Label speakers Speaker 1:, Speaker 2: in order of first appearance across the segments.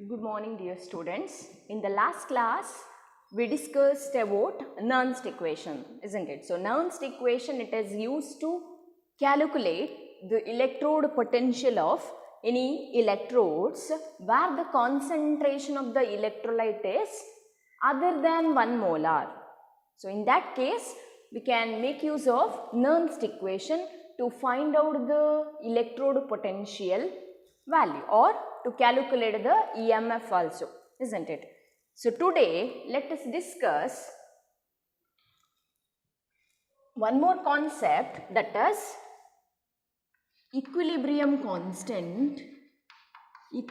Speaker 1: Good morning, dear students. In the last class, we discussed about Nernst equation, isn't it? So, Nernst equation, it is used to calculate the electrode potential of any electrodes where the concentration of the electrolyte is other than 1 molar. So, in that case, we can make use of Nernst equation to find out the electrode potential value or to calculate the EMF also, isn't it? So, today let us discuss one more concept, that is equilibrium constant. Let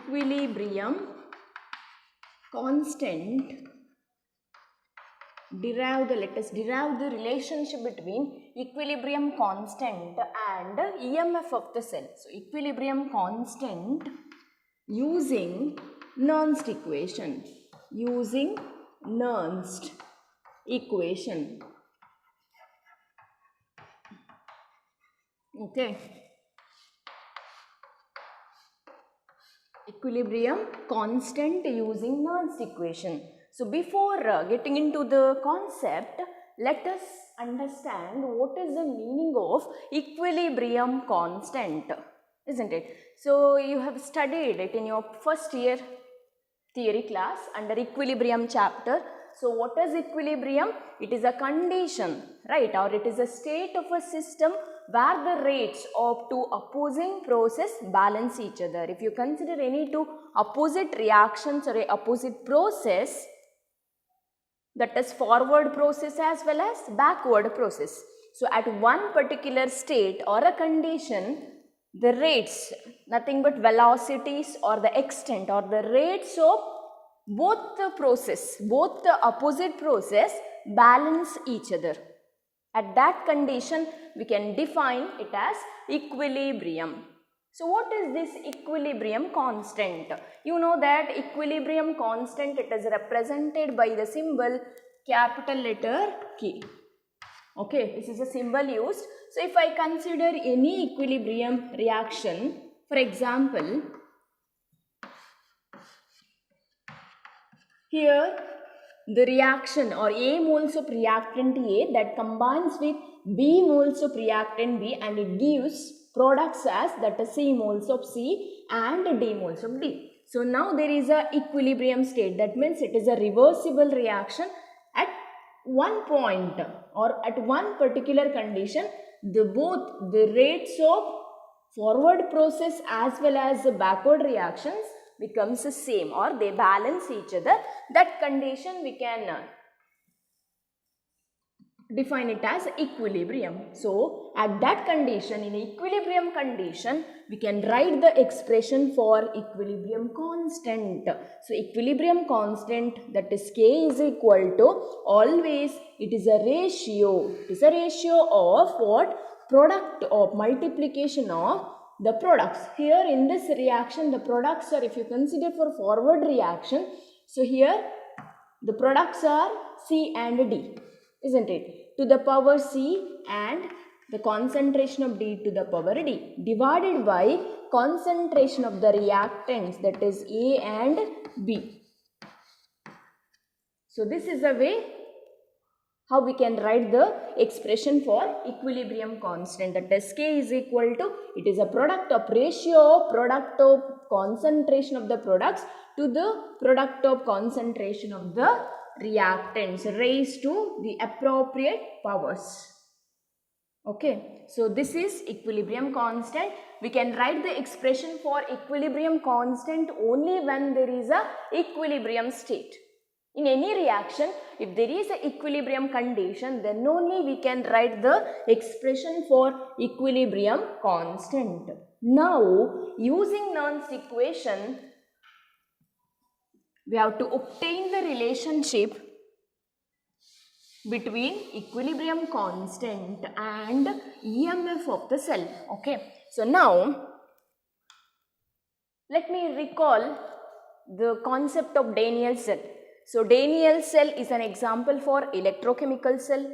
Speaker 1: us derive the relationship between equilibrium constant and EMF of the cell. So, equilibrium constant using Nernst equation. Okay. Equilibrium constant using Nernst equation. So, before getting into the concept, let us understand what is the meaning of equilibrium constant, isn't it? So, you have studied it in your first year theory class under equilibrium chapter. So, what is equilibrium? It is a condition, right, or it is a state of a system where the rates of two opposing process balance each other. If you consider any two opposite reactions or a opposite process, that is forward process as well as backward process. So, at one particular state or a condition, the rates, nothing but velocities or the extent or the rates of both the opposite process balance each other. At that condition, we can define it as equilibrium. So, what is this equilibrium constant? You know that equilibrium constant, it is represented by the symbol capital letter K. Okay, this is a symbol used. So, if I consider any equilibrium reaction, for example, here the reaction or A moles of reactant A that combines with B moles of reactant B and it gives products as that is C moles of C and D moles of D. So, now there is a equilibrium state, that means it is a reversible reaction at one point or at one particular condition. Both the rates of forward process as well as the backward reactions becomes the same or they balance each other. That condition we can define it as equilibrium. So, at that condition, in equilibrium condition, we can write the expression for equilibrium constant. So, equilibrium constant, that is K is equal to, always it is a ratio. It is a ratio of what? Product of multiplication of the products. Here in this reaction, the products are, if you consider for forward reaction, so here the products are C and D, isn't it? To the power C and the concentration of D to the power D divided by concentration of the reactants, that is A and B. So, this is a way how we can write the expression for equilibrium constant, that is K is equal to, it is a product of ratio, product of concentration of the products to the product of concentration of the reactants raised to the appropriate powers. Okay, so this is equilibrium constant. We can write the expression for equilibrium constant only when there is a equilibrium state. In any reaction, if there is an equilibrium condition, then only we can write the expression for equilibrium constant. Now, using Nernst equation, we have to obtain the relationship between equilibrium constant and EMF of the cell. Okay, so now let me recall the concept of Daniell cell. So, Daniell cell is an example for electrochemical cell,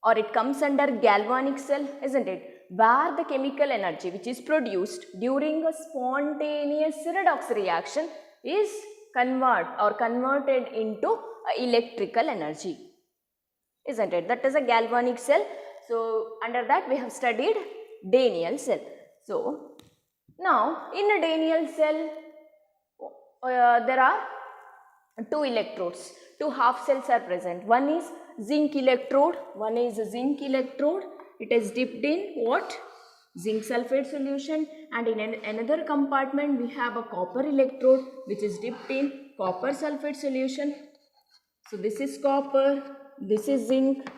Speaker 1: or it comes under galvanic cell, isn't it? Where the chemical energy which is produced during a spontaneous redox reaction is converted into electrical energy, isn't it? That is a galvanic cell. So under that we have studied Daniell cell. So now in a Daniell cell there are two electrodes, two half cells are present. One is zinc electrode, it is dipped in what? Zinc sulfate solution, and in another compartment we have a copper electrode which is dipped in copper sulfate solution. So this is copper, this is zinc,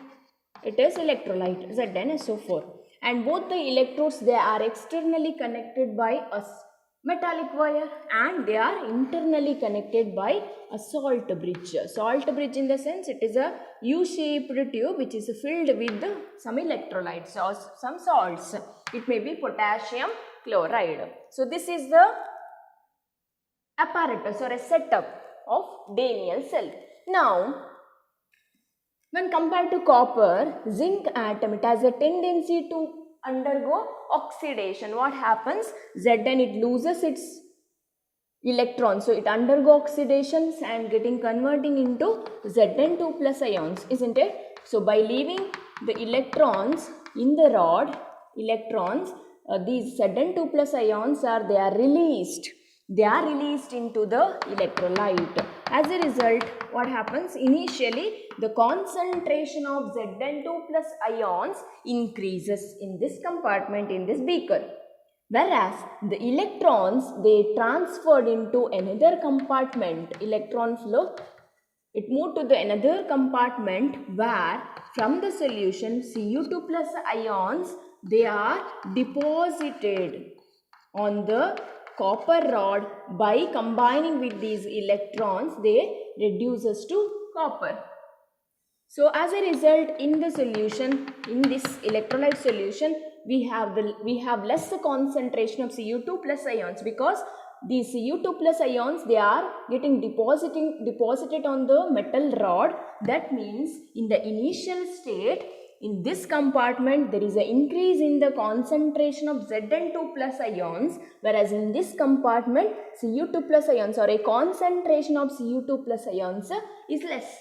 Speaker 1: it is electrolyte ZnSO4, and both the electrodes, they are externally connected by a metallic wire and they are internally connected by a salt bridge. Salt bridge in the sense it is a U-shaped tube which is filled with some electrolytes or some salts. It may be potassium chloride. So this is the apparatus or a setup of Daniell cell. Now when compared to copper, zinc atom, it has a tendency to undergo oxidation. What happens? Zn, it loses its electrons, so it undergo oxidations and converting into Zn2 plus ions, isn't it? So by leaving the electrons in the rod, these Zn2 plus ions they are released into the electrolyte. As a result, what happens? Initially the concentration of Zn2 plus ions increases in this compartment, in this beaker, whereas the electrons, they transferred into another compartment. Electron flow, it moved to the another compartment where from the solution Cu2 plus ions, they are deposited on the copper rod. By combining with these electrons, they reduces to copper. So as a result, in the solution, in this electrolyte solution, we have less concentration of Cu2 plus ions, because these Cu2 plus ions, they are getting deposited on the metal rod. That means in the initial state, in this compartment, there is an increase in the concentration of Zn2 plus ions, whereas in this compartment, Cu2 plus ions or a concentration of Cu2 plus ions is less.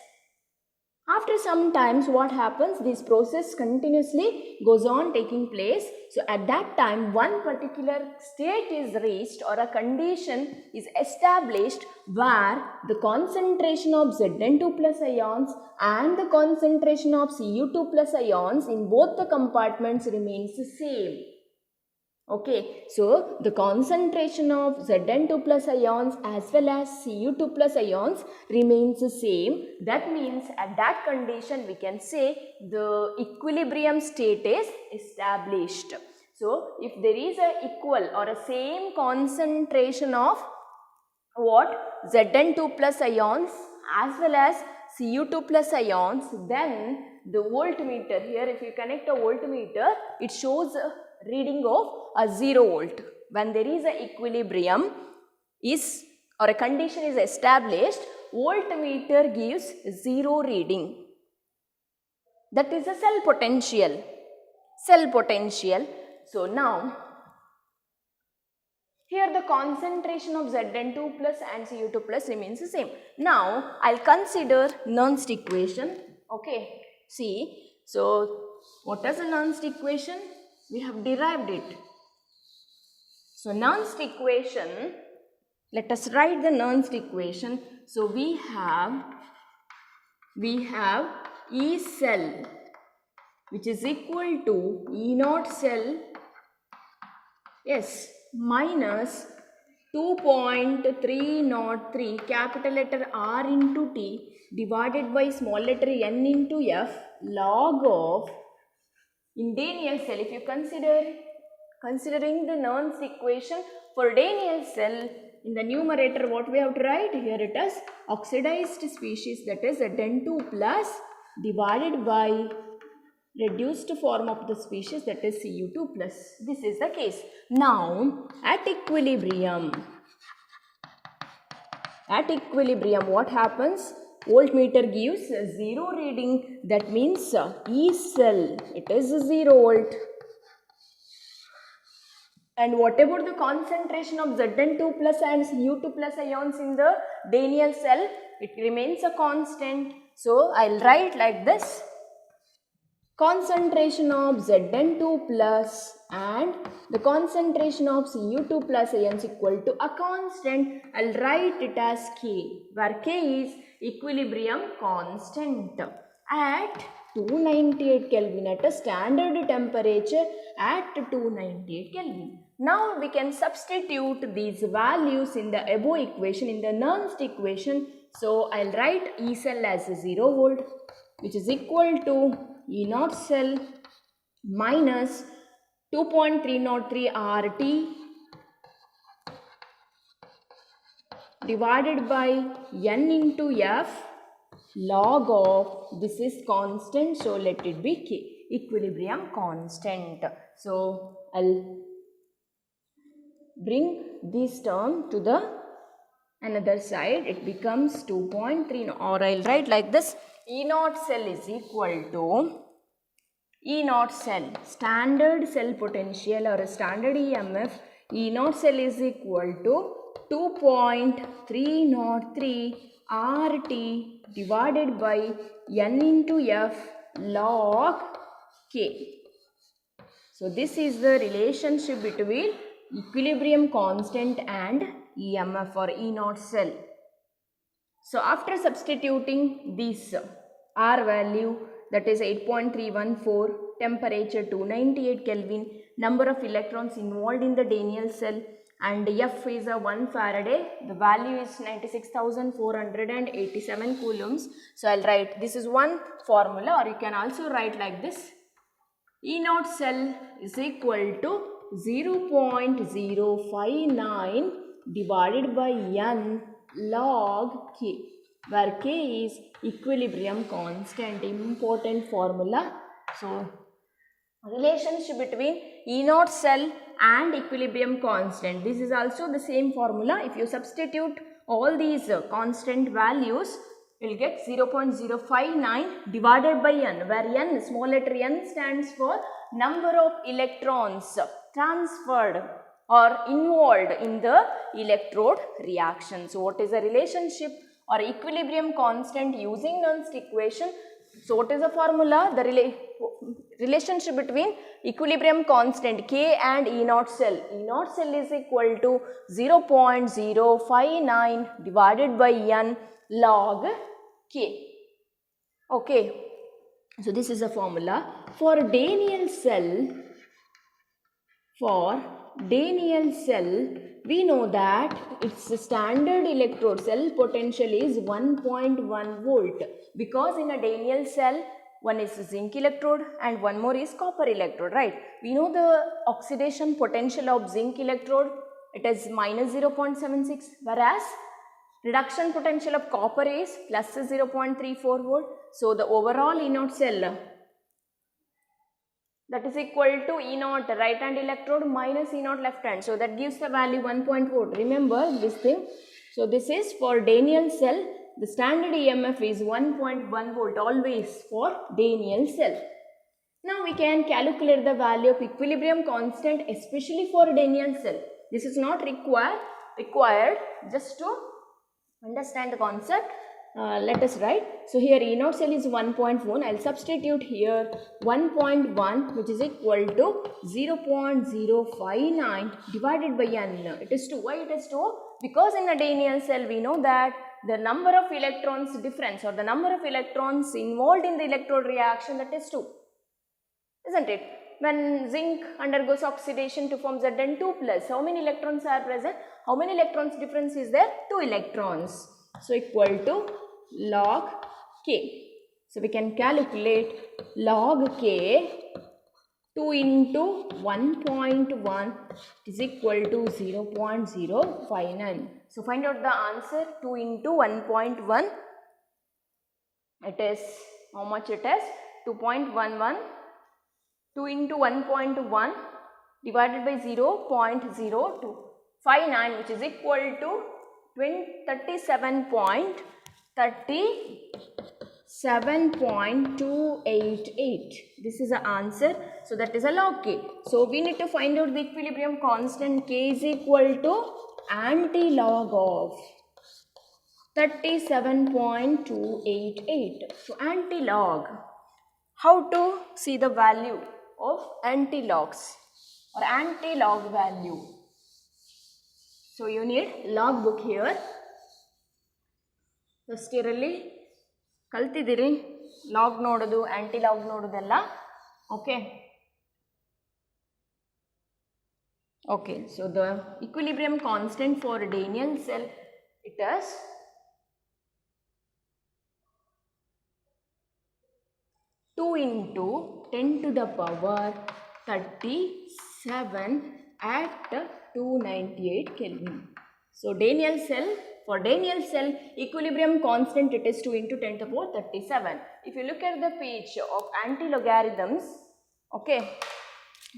Speaker 1: After some times, what happens? This process continuously goes on taking place. So at that time, one particular state is reached or a condition is established where the concentration of Zn2 plus ions and the concentration of Cu2 plus ions in both the compartments remains the same. Okay, so the concentration of Zn2 plus ions as well as Cu2 plus ions remains the same. That means at that condition we can say the equilibrium state is established. So if there is a equal or a same concentration of what? Zn2 plus ions as well as Cu2 plus ions, then the voltmeter, here if you connect a voltmeter, it shows a reading of a 0 volt. When there is a equilibrium is or a condition is established, voltmeter gives 0 reading. That is a cell potential. So now here the concentration of Zn2 plus and Cu2 plus remains the same. Now I'll consider Nernst equation. Okay, see, so what is a Nernst equation? We have derived it. So Nernst equation, let us write the Nernst equation. So we have E cell which is equal to E naught cell, yes, minus 2.303 capital letter R into T divided by small letter n into F log of, in Daniell cell, if you considering the Nernst equation for Daniell cell, in the numerator what we have to write? Here it is oxidized species, that is Zn2 plus divided by reduced form of the species, that is Cu2 plus. This is the case. Now at equilibrium what happens? Voltmeter gives 0 reading. That means E cell, it is 0 volt. And what about the concentration of Zn2 plus and U2 plus ions in the Daniell cell? It remains a constant. So I'll write like this. Concentration of Zn2 plus and the concentration of Cu2 plus ions equal to a constant. I'll write it as K, where K is equilibrium constant at 298 Kelvin at a standard temperature at 298 Kelvin. Now we can substitute these values in the above equation, in the Nernst equation. So I'll write E cell as 0 volt, which is equal to E naught cell minus 2.303 RT divided by N into F log of, this is constant, so let it be K, equilibrium constant. So I'll bring this term to the another side, it becomes 2.3, or I'll write like this. E naught cell is equal to E naught cell, standard cell potential or standard EMF, E naught cell is equal to 2.303 RT divided by N into F log K. So this is the relationship between equilibrium constant and EMF or E naught cell. So after substituting this R value, that is 8.314, temperature 298 Kelvin, number of electrons involved in the Daniell cell, and F is a 1 Faraday, the value is 96,487 coulombs. So I'll write, this is one formula, or you can also write like this. E naught cell is equal to 0.059 divided by N log K, where K is equilibrium constant, important formula. So relationship between E naught cell and equilibrium constant, this is also the same formula. If you substitute all these constant values, you will get 0.059 divided by N, where N, small letter n, stands for number of electrons transferred or involved in the electrode reaction. So what is the relationship or equilibrium constant using Nernst equation? So what is the formula? The relationship between equilibrium constant K and E naught cell. E naught cell is equal to 0.059 divided by N log K. Okay. So this is a formula. For Daniell cell, we know that its standard electrode cell potential is 1.1 volt, because in a Daniell cell, one is zinc electrode and one more is copper electrode, right? We know the oxidation potential of zinc electrode, it is minus 0.76, whereas reduction potential of copper is plus 0.34 volt. So the overall E naught cell, that is equal to E naught right hand electrode minus E naught left hand. So that gives the value 1.4. Remember this thing. So this is for Daniell cell. The standard EMF is 1.1 volt always for Daniell cell. Now we can calculate the value of equilibrium constant, especially for Daniell cell. This is not required, just to understand the concept. Let us write. So here E naught cell is 1.1. I'll substitute here 1.1, which is equal to 0.059 divided by N. It is 2. Why it is 2? Because in a Daniell cell we know that the number of electrons difference, or the number of electrons involved in the electrode reaction, that is 2. Isn't it? When zinc undergoes oxidation to form Zn2 plus, how many electrons are present? How many electrons difference is there? 2 electrons. So equal to log K. So we can calculate log K. 2 into 1.1 is equal to 0.059. So find out the answer. 2 into 1.1, it is, how much it is? 2.11. 2 into 1.1 divided by 0.0259, which is equal to 37.37 7.288. This is the answer. So that is a log K. So we need to find out the equilibrium constant. K is equal to anti-log of 37.288. So anti-log. How to see the value of anti-logs or anti-log value? So you need log book here. First year alli ಕಲ್ತಿದ್ದೀರಿ log ನೋಡೋದು anti log ನೋಡೋದೆಲ್ಲ okay okay so the equilibrium constant for Daniell cell it is 2 into 10 to the power 37 at 298 Kelvin. So Daniell cell, for Daniell cell equilibrium constant it is 2 into 10 to the power 37. If you look at the page of anti-logarithms, okay,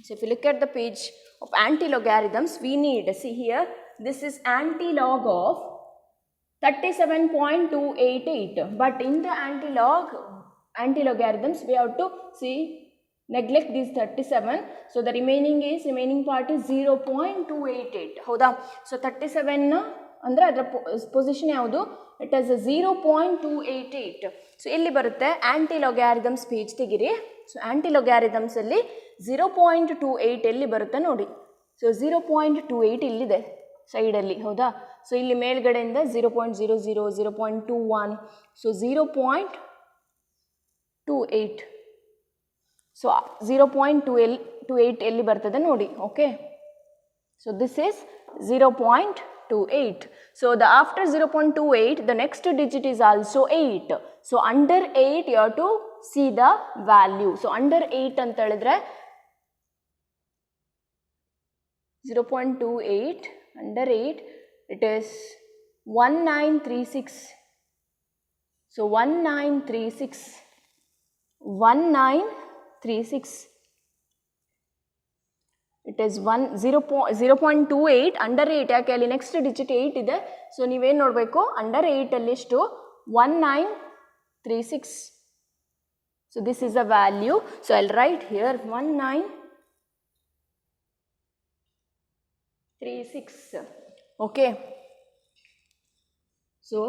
Speaker 1: so if you look at the page of anti-logarithms, we need, see here, this is anti-log of 37.288, but in the anti-logarithms we have to see, neglect this 37, so the remaining part is 0.288. ಹೌದಾ? So 37 ಅಂದರೆ ಅದರ position ಯಾವುದು? It as 0.288. So ಎಲ್ಲಿ ಬರುತ್ತೆ? Anti logarithms page ತೆಗಿರಿ. So anti logarithms ಅಲ್ಲಿ 0.28 ಎಲ್ಲಿ ಬರುತ್ತೆ ನೋಡಿ. ಸೊ 0.28 ಇಲ್ಲಿದೆ ಸೈಡಲ್ಲಿ, ಹೌದಾ? ಸೊ ಇಲ್ಲಿ ಮೇಲ್ಗಡೆಯಿಂದ 0.00, 0.21, ಸೊ 0.28. ಸೊ 0.28 ಎಲ್ಲಿ ಬರ್ತದೆ ನೋಡಿ. Okay, so this is 0.28. So the after 0.28 the next digit is also 8. So under 8 you have to see the value. So under 8 ಅಂತ ಹೇಳಿದ್ರೆ 0.28 under 8 it is 1936. So 1936 it is 0.28 under 8. ಯಾಕೆ ಅಲ್ಲಿ next digit 8 ಇದೆ. So ನೀವೇನು ನೋಡಬೇಕು, under 8 ಅಲ್ಲಿ ಎಷ್ಟು? 1936. So this is a value. So I will write here 1936. Okay, so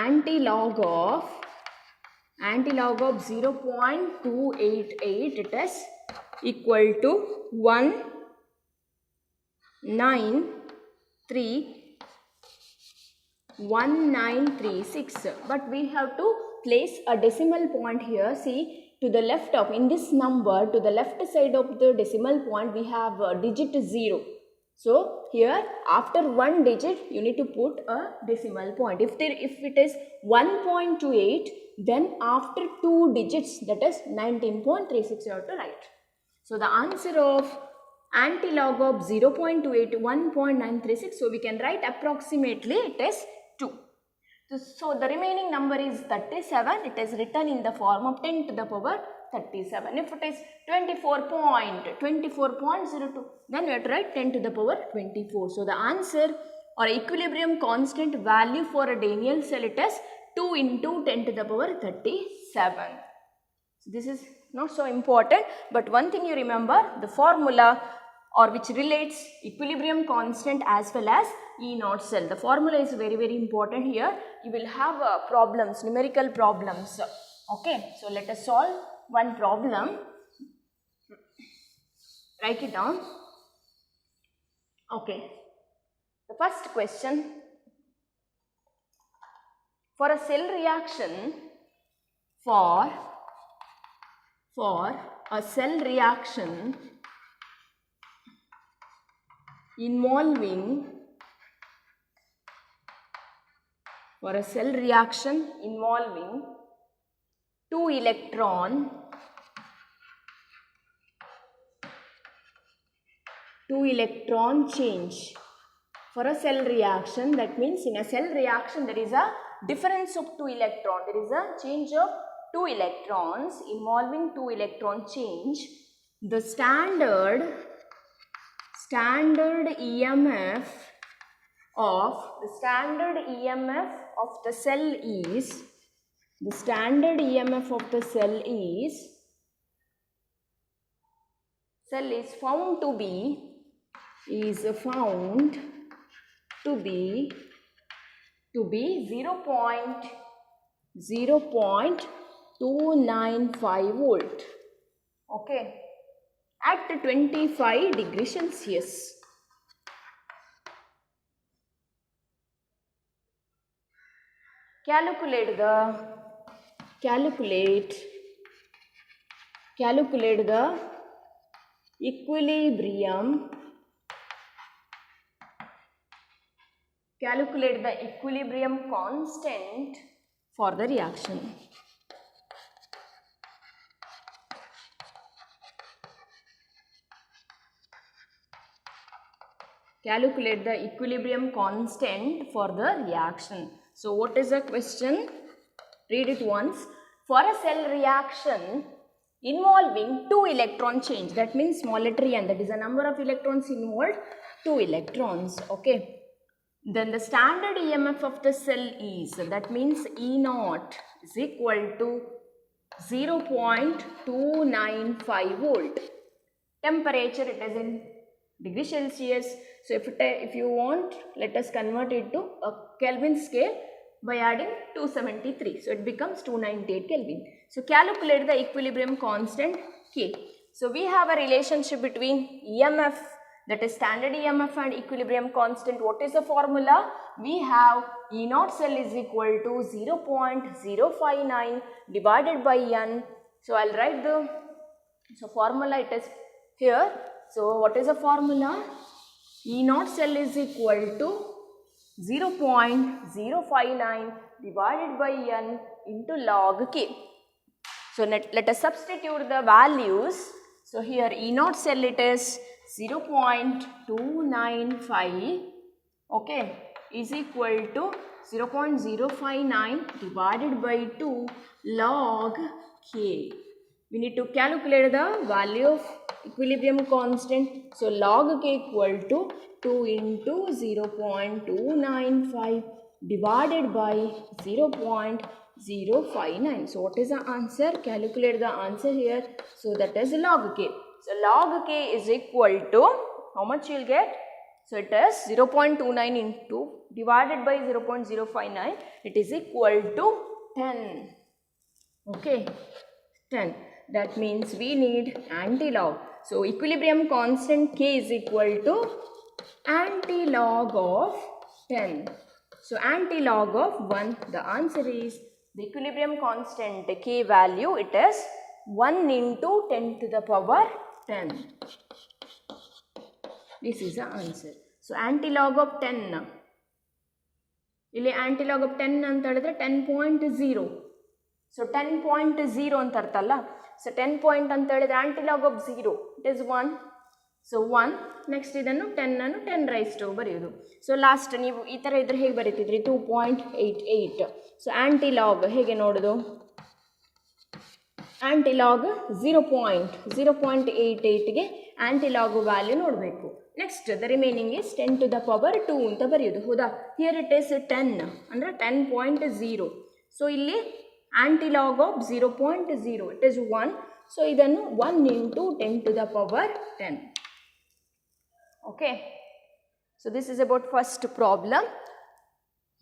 Speaker 1: anti-log of 0.288 it is equal to 1936, but we have to place a decimal point here. See, to the left of, in this number, to the left side of the decimal point we have a digit 0. So here after one digit you need to put a decimal point. If it is 1.28, then after 2 digits, that is 19.36, you have to write. So the answer of anti-log of 0.28 1.936, so we can write approximately it is 2. So the remaining number is 37. It is written in the form of 10 to the power 37. If it is 24.02, then we have to write 10 to the power 24. So the answer or equilibrium constant value for a Daniell cell it is 2 into 10 to the power 37. So this is not so important, but one thing you remember, the formula or which relates equilibrium constant as well as E naught cell. The formula is very, very important here. You will have problems, numerical problems. Okay, so let us solve one problem. Write it down. Okay, the first question. For a cell reaction, for a cell reaction involving two electron change. For a cell reaction, that means in a cell reaction there is a difference of 2 electrons. There is a change of 2 electrons involving 2 electron change. The standard EMF of the cell is the standard EMF of the cell is found to be 0.295 volt, okay, at 25 degrees Celsius. Calculate the equilibrium constant for the reaction. Calculate the equilibrium constant for the reaction. So what is the question? Read it once. For a cell reaction involving 2 electron change, that means small letter n, that is the number of electrons involved, 2 electrons, okay. Then the standard EMF of the cell is, that means E naught is equal to 0.295 volt. Temperature, it is in degrees Celsius. So if you want, let us convert it to a Kelvin scale by adding 273. So it becomes 298 Kelvin. So calculate the equilibrium constant K. So we have a relationship between EMF, that is standard EMF, and equilibrium constant. What is the formula? We have E naught cell is equal to 0.059 divided by N. So I'll write the formula, it is here. So what is the formula? E naught cell is equal to 0.059 divided by N into log K. So let us substitute the values. So here E naught cell, it is 0.295, okay, is equal to 0.059 divided by 2 log K. We need to calculate the value of equilibrium constant. So log K equal to 2 into 0.295 divided by 0.059. So what is the answer? Calculate the answer here. So that is log K. So log K is equal to, how much you will get? So it is 0.29 into divided by 0.059. It is equal to 10. Okay, 10. That means we need anti-log. So equilibrium constant K is equal to anti-log of 10. So anti-log of 1, the answer is, the equilibrium constant K value, it is 1 into 10 to the power 10. This is the answer. So anti-log of 10. ಇಲ್ಲಿ anti-log of 10 ಅಂತ ಹೇಳಿದ್ರೆ 10.0. So 10.0 ಅಂತ ಅರ್ಥ ಅಲ್ಲ. So 10 point ಅಂತ ಹೇಳಿದ್ರೆ anti-log of 0, it is 1. So 1, next ಇದನ್ನು 10 ಅನ್ನು 10 raised to ಬರೆಯೋದು. So last ನೀವು ಈ ಥರ ಇದ್ರೆ ಹೇಗೆ ಬರೀತಿದ್ರಿ? 2.88. So anti-log ಹೇಗೆ ನೋಡೋದು? Anti-log 0.88 ಗೆ anti-log ವ್ಯಾಲ್ಯೂ ನೋಡಬೇಕು. Next the remaining is 10 to the power 2 ಅಂತ ಬರೆಯೋದು, ಹೌದಾ? ಹಿಯರ್ ಇಟ್ ಈಸ್ 10 ಅಂದರೆ 10.0. ಸೊ ಇಲ್ಲಿ anti-log of 0.0, it is 1. So ಇದನ್ನು 1 into 10 to the power 10. Okay. So this is about first problem.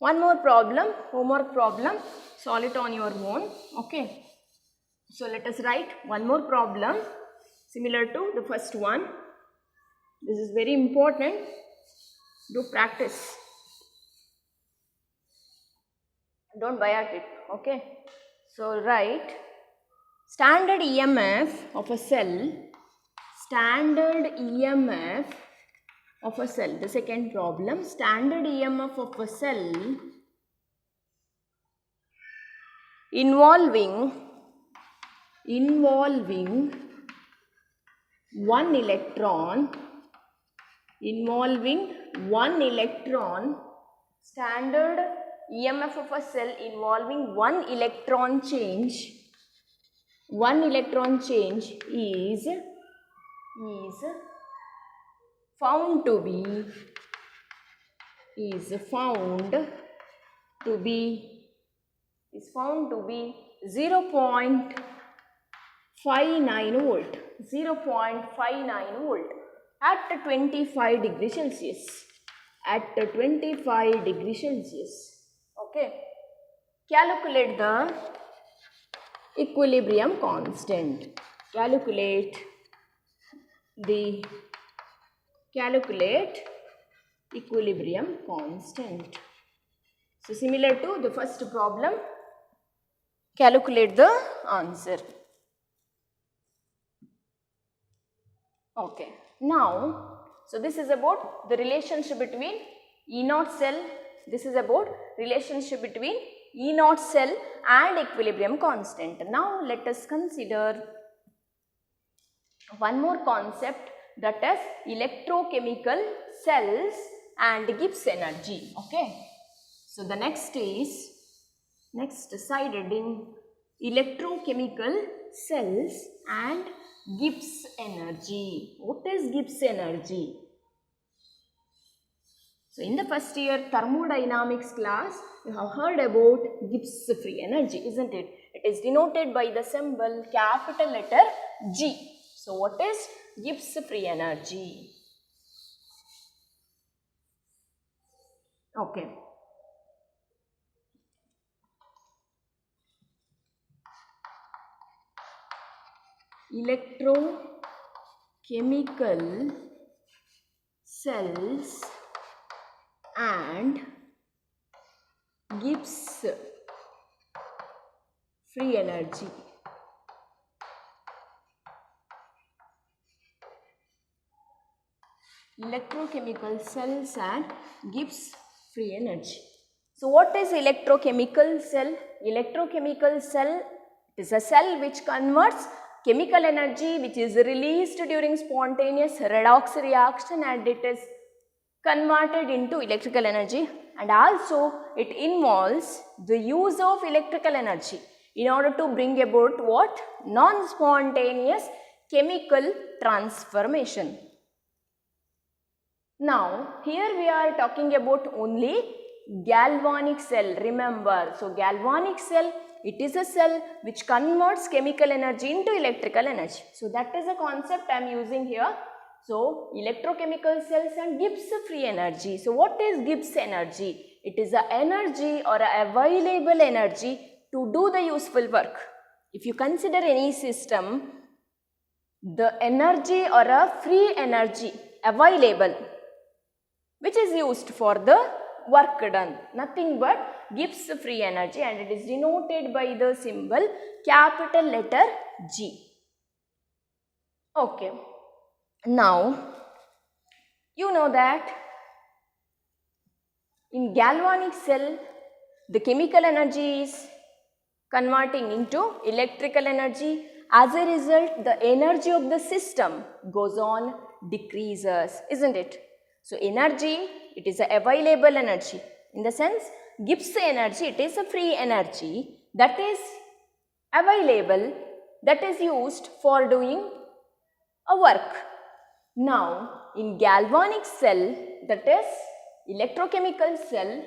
Speaker 1: One more problem, homework problem. Solve it on your own. Okay. So let us write one more problem similar to the first one. This is very important. Do practice. Don't buy at it. Okay. So write standard EMF of a cell. Standard EMF of a cell. The second problem. Standard EMF of a cell involving one electron. Standard EMF of a cell involving one electron change. One electron change is found to be is found to be 0.59 volt, 0.59 volt at 25 degrees Celsius, at 25 degrees Celsius. Okay, calculate the equilibrium constant, calculate equilibrium constant. So similar to the first problem, calculate the answer. Okay, now, so this is about the relationship between E0 cell, this is about relationship between E0 cell and equilibrium constant. Now let us consider one more concept, that is electrochemical cells and Gibbs energy. Okay, so the next side heading, electrochemical cells and Gibbs energy. What is Gibbs energy? So in the first year thermodynamics class, you have heard about Gibbs free energy, isn't it? It is denoted by the symbol capital letter G. So what is Gibbs free energy? Okay. Electrochemical cells and Gibbs free energy. Electrochemical cells and Gibbs free energy. So what is electrochemical cell? Electrochemical cell is a cell which converts chemical energy which is released during spontaneous redox reaction and it is converted into electrical energy, and also it involves the use of electrical energy in order to bring about what? Non-spontaneous chemical transformation. Now here we are talking about only galvanic cell, remember. So galvanic cell, it is a cell which converts chemical energy into electrical energy. So that is a concept I am using here. So electrochemical cells and Gibbs free energy. So what is Gibbs energy? It is a energy or a available energy to do the useful work. If you consider any system, the energy or a free energy available which is used for the work done, nothing but Gibbs free energy, and it is denoted by the symbol capital letter G. Okay. Now, you know that in galvanic cell, the chemical energy is converting into electrical energy. As a result, the energy of the system goes on decreases, isn't it? So energy, it is a available energy. In the sense, Gibbs energy, it is a free energy that is available, that is used for doing a work. Now, in galvanic cell, that is electrochemical cell,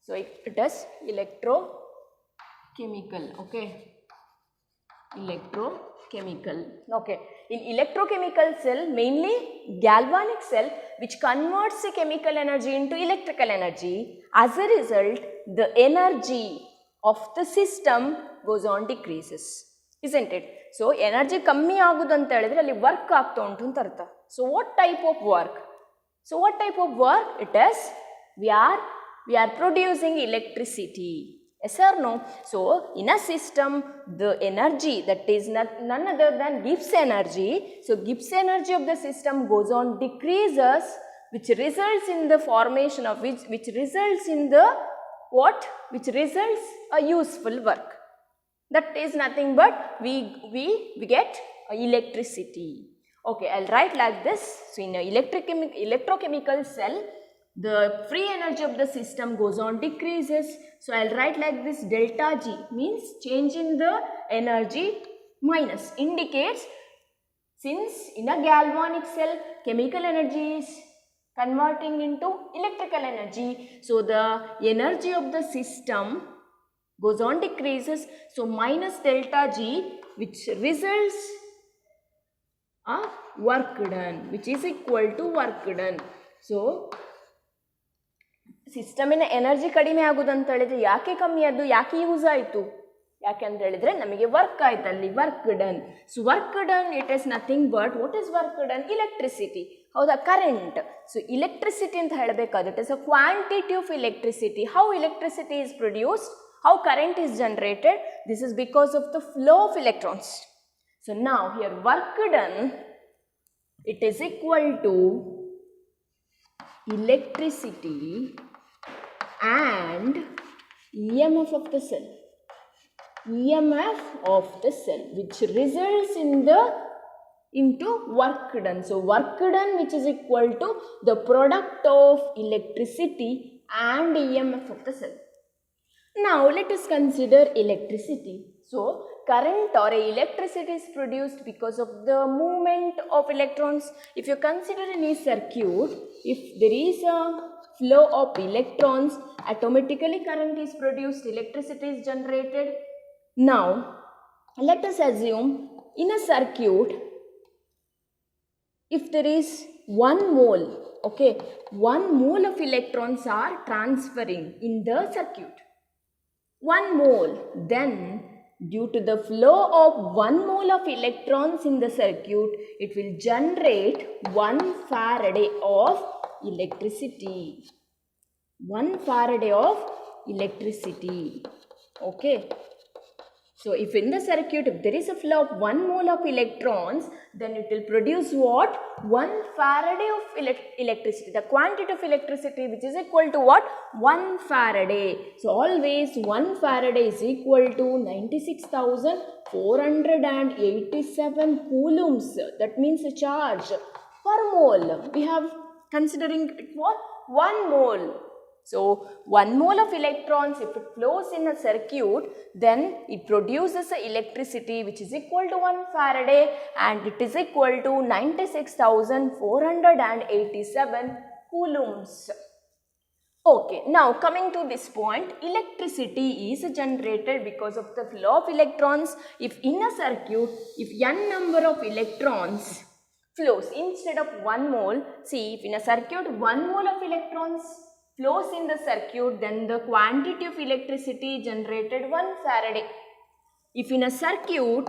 Speaker 1: so it is electrochemical, okay, electrochemical, okay. In electrochemical cell, mainly galvanic cell which converts the chemical energy into electrical energy. As a result, the energy of the system goes on decreases, isn't it? So energy ಕಮ್ಮಿ ಆಗುವುದು ಅಂತ ಹೇಳಿದ್ರೆ ಅಲ್ಲಿ work ಆಗ್ತಾ ಉಂಟು ಅಂತ ಅರ್ಥ. So what type of work? So what type of work it is? We are producing electricity. Yes or no? So in a system, the energy that is none other than Gibbs energy. So Gibbs energy of the system goes on decreases, which results in the formation of which results in the what? Which results a useful work. That is nothing but we get electricity. Okay, I'll write like this. So in a electrochemical cell, the free energy of the system goes on decreases. So I'll write like this, delta G means change in the energy, minus indicates since in a galvanic cell chemical energy is converting into electrical energy. So the energy of the system goes on decreases. So minus delta G, which results of work done, which is equal to work done. So ಸಿಸ್ಟಮಿನ energy ಕಡಿಮೆ ಆಗುದಂತ ಹೇಳಿದ್ರೆ ಯಾಕೆ ಕಮ್ಮಿ ಆದ್ದು, ಯಾಕೆ use ಆಯಿತು, ಯಾಕೆ ಅಂತ ಹೇಳಿದ್ರೆ ನಮಗೆ ವರ್ಕ್ ಆಯ್ತು ಅಲ್ಲಿ, work done. So work done it is nothing but what is work done, electricity, ಹೌದಾ, ಕರೆಂಟ್. ಸೊ ಇಲೆಕ್ಟ್ರಿಸಿಟಿ ಅಂತ ಹೇಳಬೇಕಾದ್ರೆ it is a quantity of electricity. How electricity is produced, how current is generated, this is because of the flow of electrons. So now here work done, it is equal to electricity and EMF of the cell, EMF of the cell, which results into work done. So work done which is equal to the product of electricity and EMF of the cell. Now let us consider electricity. So current or electricity is produced because of the movement of electrons. If you consider any circuit, if there is a flow of electrons, automatically current is produced, electricity is generated. Now let us assume in a circuit, if there is 1 mole, okay, 1 mole of electrons are transferring in the circuit, 1 mole, then due to the flow of 1 mole of electrons in the circuit, it will generate 1 Faraday of electricity. 1 Faraday of electricity. Okay. So if in the circuit, if there is a flow of 1 mole of electrons, then it will produce what? 1 Faraday of electricity. The quantity of electricity which is equal to what? 1 Faraday. So always 1 Faraday is equal to 96,487 coulombs. That means a charge per mole. We have considering it what? 1 mole. So 1 mole of electrons, if it flows in a circuit, then it produces a electricity which is equal to 1 Faraday, and it is equal to 96,487 coulombs. Okay, now coming to this point, electricity is generated because of the flow of electrons. If in a circuit, if n number of electrons flows instead of 1 mole, see if in a circuit 1 mole of electrons flows in the circuit, then the quantity of electricity generated 1 Faraday. If in a circuit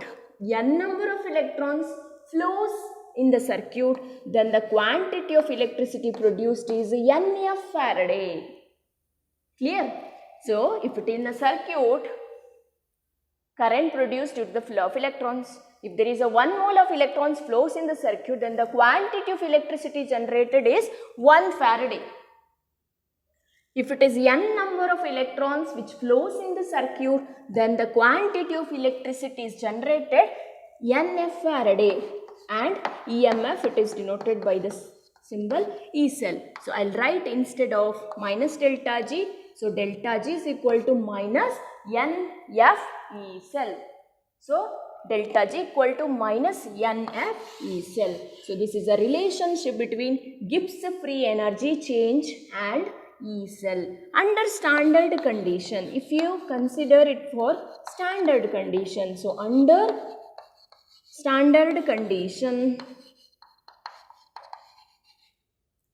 Speaker 1: n number of electrons flows in the circuit, then the quantity of electricity produced is nF Faraday. Clear? So if it is in a circuit, current produced due to the flow of electrons. If there is a 1 mole of electrons flows in the circuit, then the quantity of electricity generated is 1 Faraday. If it is n number of electrons which flows in the circuit, then the quantity of electricity is generated nF Faraday, and EMF it is denoted by the symbol E cell. So I'll write instead of minus delta G, so delta G is equal to minus nF E cell. So delta G equal to minus nF E cell. So this is a relationship between Gibbs free energy change and E cell under standard condition. If you consider it for standard condition, so under standard condition,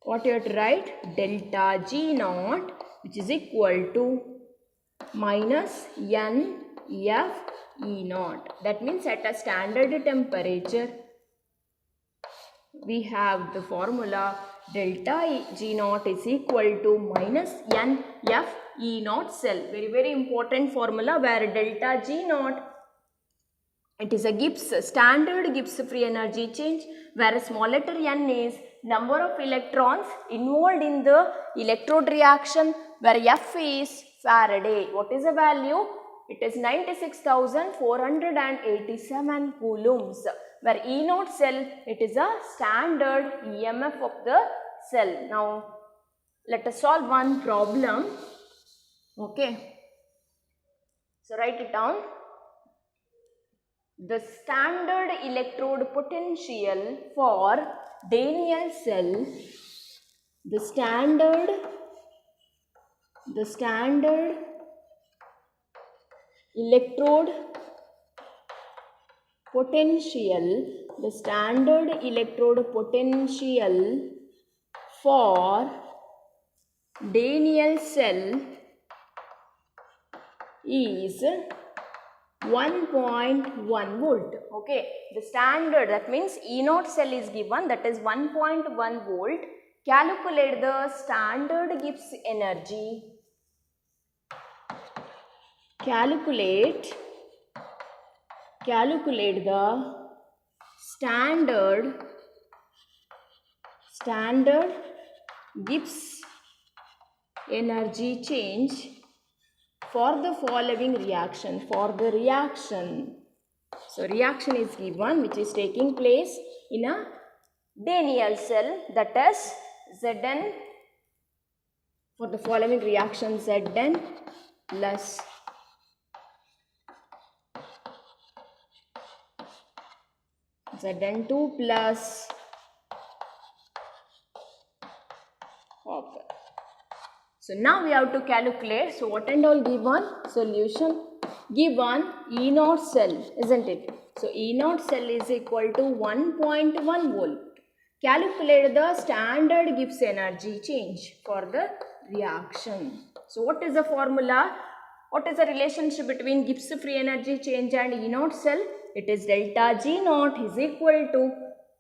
Speaker 1: what you have to write? Delta G naught which is equal to minus nF E naught. That means at a standard temperature, we have the formula delta G naught is equal to minus nF E naught cell. Very, very important formula, where delta G naught, it is a Gibbs, standard Gibbs free energy change, where small letter n is number of electrons involved in the electrode reaction, where F is Faraday. What is the value? It is 96,487 coulombs. Where E naught cell, it is a standard EMF of the cell. Now let us solve one problem. Okay, so write it down. The standard electrode potential for Daniell cell, the standard electrode potential, the standard electrode potential for Daniell cell is 1.1 volt. Okay, the standard, that means E0 cell is given, that is 1.1 volt. Calculate the standard Gibbs energy. Calculate the standard Gibbs energy change for the following reaction. For the reaction, so reaction is given which is taking place in a Daniell cell, that is Zn, for the following reaction Zn plus Zn2 plus copper. So now we have to calculate. So what and all given? Solution given E0 cell, isn't it? So E0 cell is equal to 1.1 volt. Calculate the standard Gibbs energy change for the reaction. So what is the formula? What is the relationship between Gibbs free energy change and E0 cell? It is delta G0 is equal to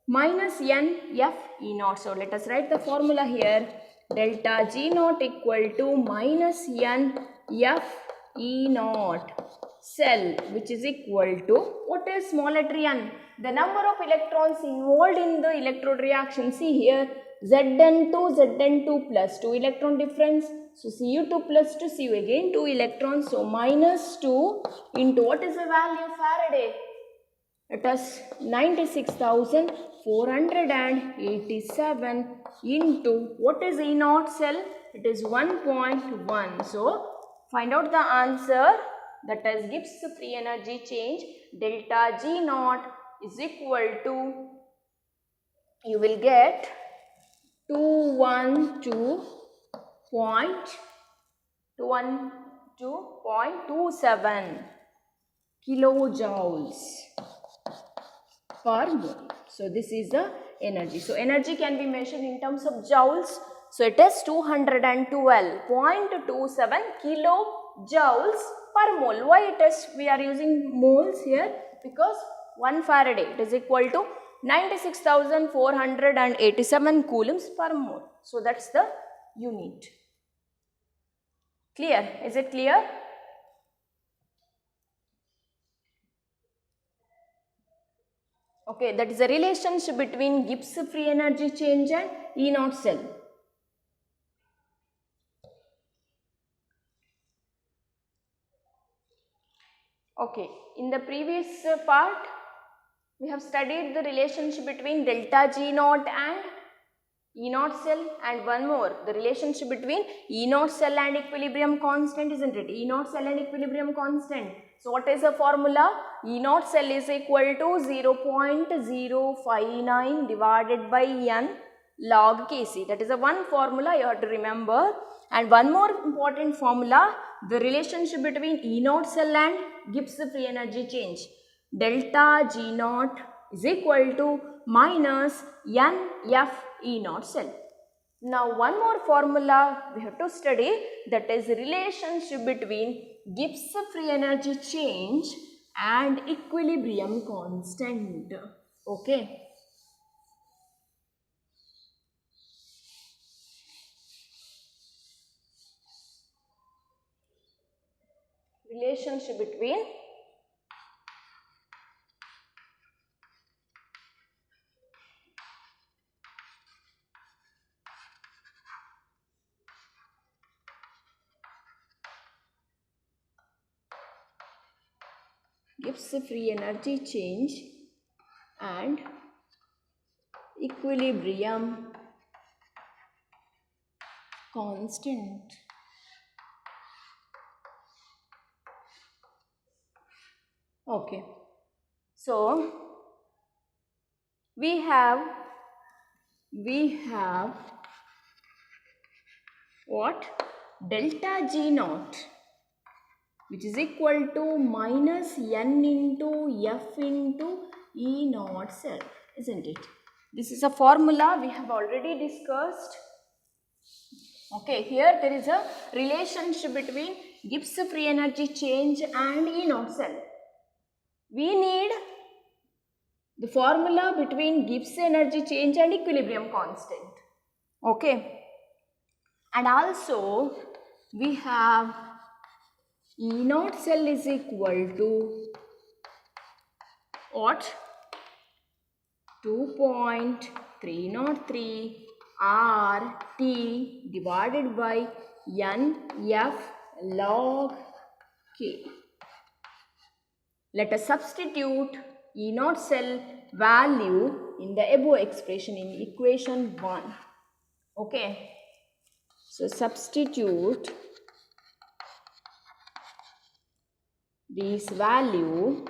Speaker 1: minus N F E0. So let us write the formula here. Delta G0 equal to minus N F E0 cell, which is equal to, what is small letter n? The number of electrons involved in the electrode reaction. See here, Zn2 plus 2 electron difference. So Cu2 plus 2, Cu again 2 electrons. So minus 2 into, what is the value Faraday? It is 96,487 into, what is E0 cell? It is 1.1. So find out the answer, that is Gibbs free energy change delta G0 is equal to, you will get 212.27 kilojoules per mole. So this is the energy. So energy can be measured in terms of joules. So it is 212.27 kilojoules per mole. Why it is we are using moles here? Because 1 Faraday, it is equal to 96,487 coulombs per mole. So that's the unit. Clear? Is it clear? Okay, that is the relationship between Gibbs free energy change and E0 cell. Okay, in the previous part, we have studied the relationship between delta G0 and E0 cell, and one more, the relationship between E0 cell and equilibrium constant, isn't it? E0 cell and equilibrium constant. So what is the formula? E0 cell is equal to 0.059 divided by N log Kc. That is the one formula you have to remember. And one more important formula, the relationship between E0 cell and Gibbs free energy change. Delta G0 is equal to minus NF E0 cell. Now one more formula we have to study, that is relationship between Gibbs free energy change and equilibrium constant. Okay. Relationship between Gibbs free energy change and equilibrium constant. Okay. So we have what? Delta G0. which is equal to minus N into F into E naught cell, isn't it? This is a formula we have already discussed. Okay, here there is a relationship between Gibbs free energy change and E naught cell. We need the formula between Gibbs energy change and equilibrium constant. Okay, and also we have E naught cell is equal to what? 2.303 RT divided by NF log K. Let us substitute E naught cell value in the above expression in equation 1. Okay. So substitute this value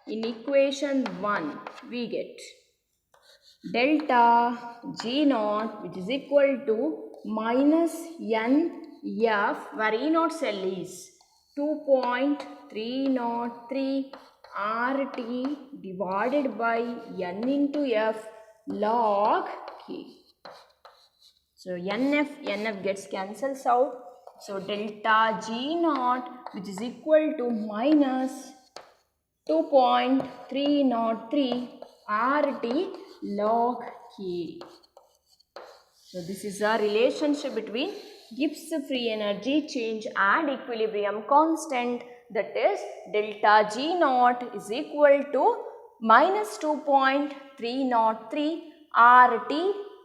Speaker 1: in equation 1. We get delta G naught, which is equal to minus NF, where E naught cell is 2.303 RT divided by N into F log K. So NF gets cancels out. So delta G naught, which is equal to minus 2.303 RT log K. So this is a relationship between Gibbs free energy change and equilibrium constant, that is delta G naught is equal to minus 2.303 RT,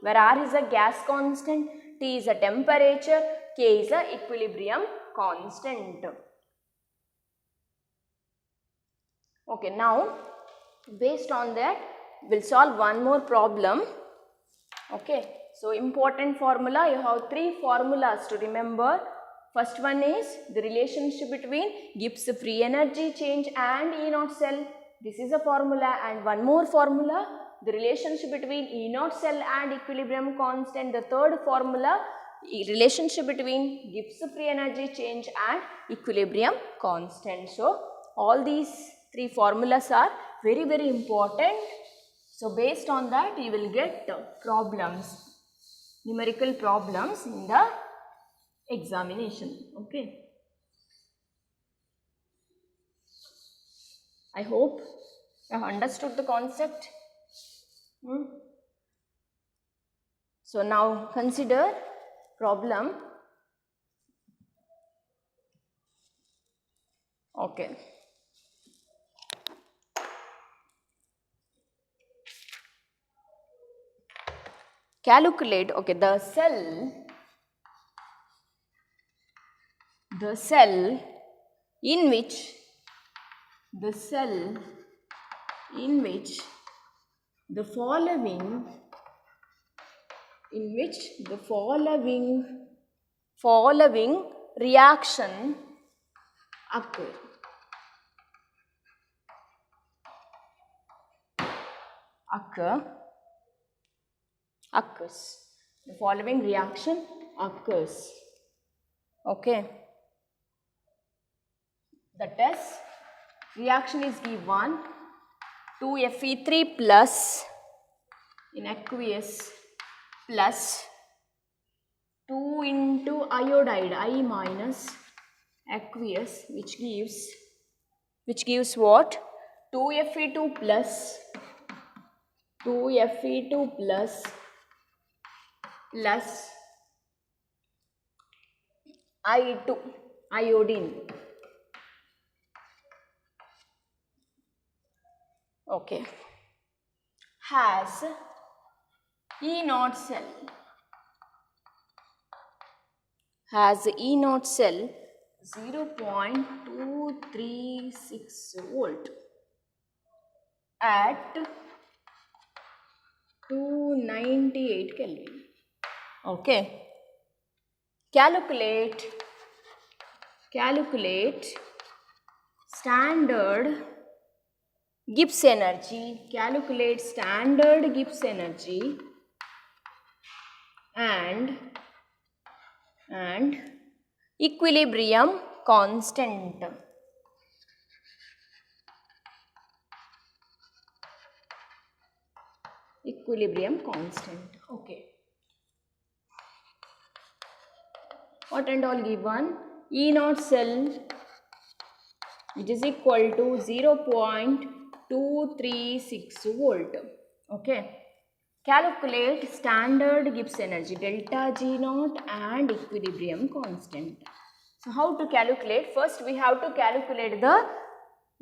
Speaker 1: where R is a gas constant, T is a temperature, K is a equilibrium constant. Okay, now based on that we'll solve one more problem. Okay, so important formula, you have 3 formulas to remember. First one is the relationship between Gibbs free energy change and E naught cell. This is a formula, and one more formula, the relationship between E naught cell and equilibrium constant. The third formula, relationship between Gibbs free energy change and equilibrium constant. So all these 3 formulas are very, very important. So based on that you will get problems, numerical problems in the examination. Okay. I hope you have understood the concept. So now consider problem. Okay. Calculate, okay, the cell in which the following reaction occurs. The following reaction occurs. Okay. That is, reaction is given 2Fe3 plus in aqueous plus 2 into iodide, I minus aqueous, which gives what? 2Fe2 plus I2, iodine. Okay. Has E naught cell. 0.236 volt at 298 Kelvin. Okay. Calculate standard Gibbs energy. Calculate standard Gibbs energy and equilibrium constant. Equilibrium constant. Okay. What and all given? E naught cell, which is equal to 0.236 volt. Okay. Calculate standard Gibbs energy, delta G naught and equilibrium constant. So how to calculate? First we have to calculate the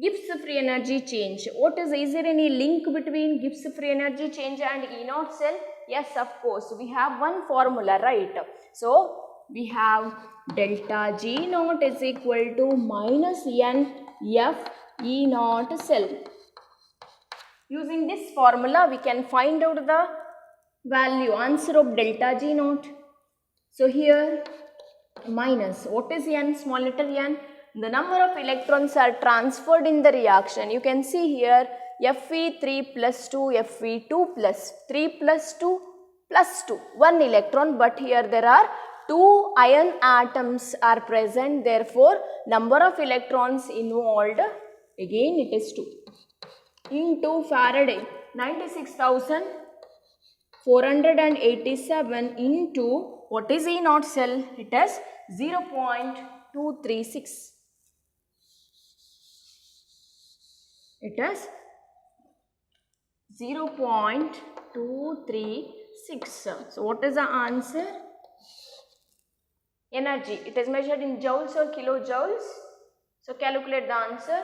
Speaker 1: Gibbs free energy change. Is there any link between Gibbs free energy change and E naught cell? Yes, of course. We have one formula, right? So we have delta G naught is equal to minus N F E naught cell. Using this formula, we can find out the answer of delta G naught. So here minus, what is N, small letter n? The number of electrons are transferred in the reaction. You can see here Fe3 plus 2, Fe2 plus 3 plus 2 plus 2, 1 electron, but here there are 2 iron atoms are present, therefore number of electrons involved, again it is 2. Into Faraday, 96,487 into, what is E naught cell? It is 0.236. It is 0.236. So what is the answer? Energy. It is measured in joules or kilojoules. So calculate the answer.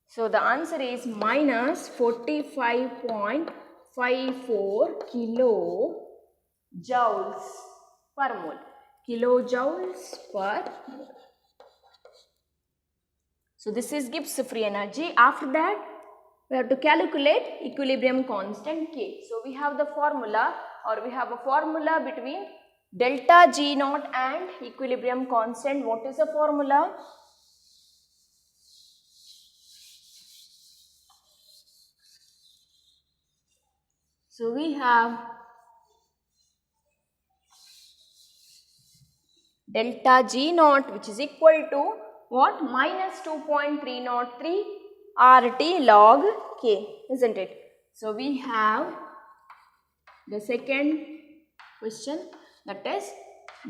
Speaker 1: So the answer is minus 45.54 kilojoules per mole. Kilojoules per mole. So this is Gibbs free energy. After that, we have to calculate equilibrium constant K. So we have the formula, or we have a formula between delta G naught and equilibrium constant. What is the formula? So we have delta G naught, which is equal to what? Minus 2.303 RT log K, isn't it? So we have the second question, that is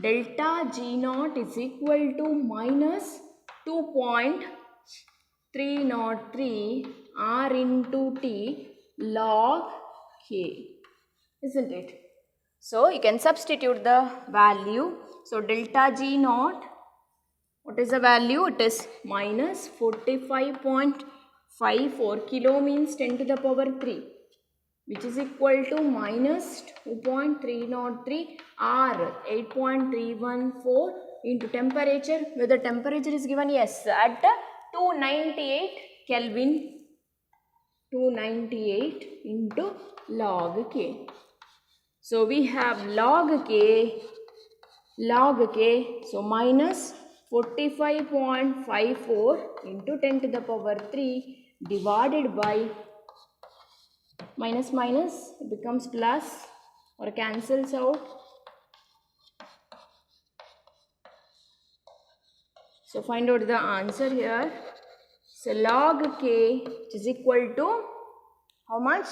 Speaker 1: delta G naught is equal to minus 2.303 R into T log K, isn't it? So you can substitute the value. So delta G naught, what is the value? It is minus 45.54 kilo means 10 to the power 3, which is equal to minus 2.303 R, 8.314 into temperature. Whether temperature is given, yes, at 298 Kelvin, 298 into log K. So we have log K, so minus 45.54 into 10 to the power 3 divided by minus minus, it becomes plus or cancels out. So find out the answer here. So log K, which is equal to how much?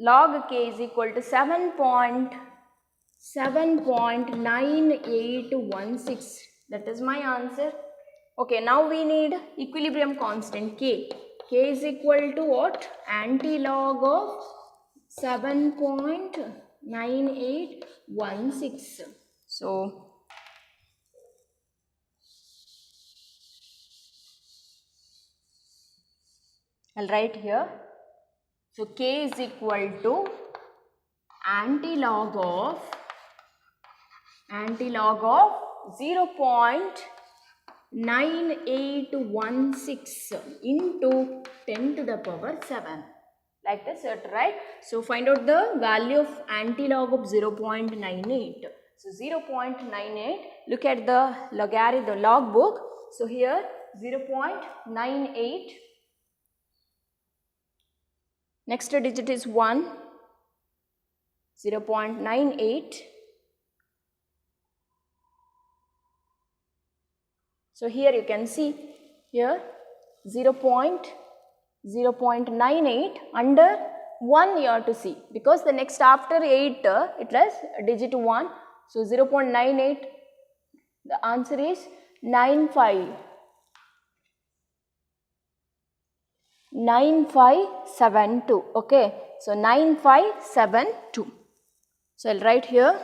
Speaker 1: Log K is equal to 7.9816. That is my answer. Okay, now we need equilibrium constant K. K is equal to what? Anti-log of 7.9816. So I'll write here. So K is equal to anti-log of 0.9816 into 10 to the power 7. Like this, right? So find out the value of anti-log of 0.98. So 0.98, look at the logarithm log book. So here 0.98, next digit is 1, 0.98, So here you can see here 0.98 under 1 you have to see, because the next after 8 it has digit 1. So 0.98, the answer is 9572. Okay, so 9572. So I'll write here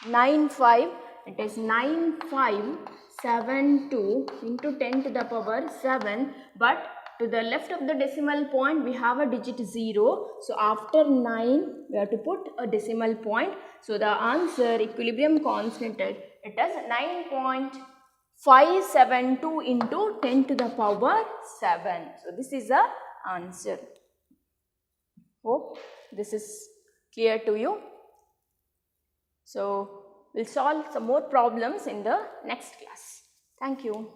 Speaker 1: 95, it is 9572 into 10 to the power 7, but to the left of the decimal point we have a digit 0. So after 9 we have to put a decimal point. So the answer equilibrium constant it is 9.572 into 10 to the power 7. So this is the answer. Hope this is clear to you. So we'll solve some more problems in the next class. Thank you.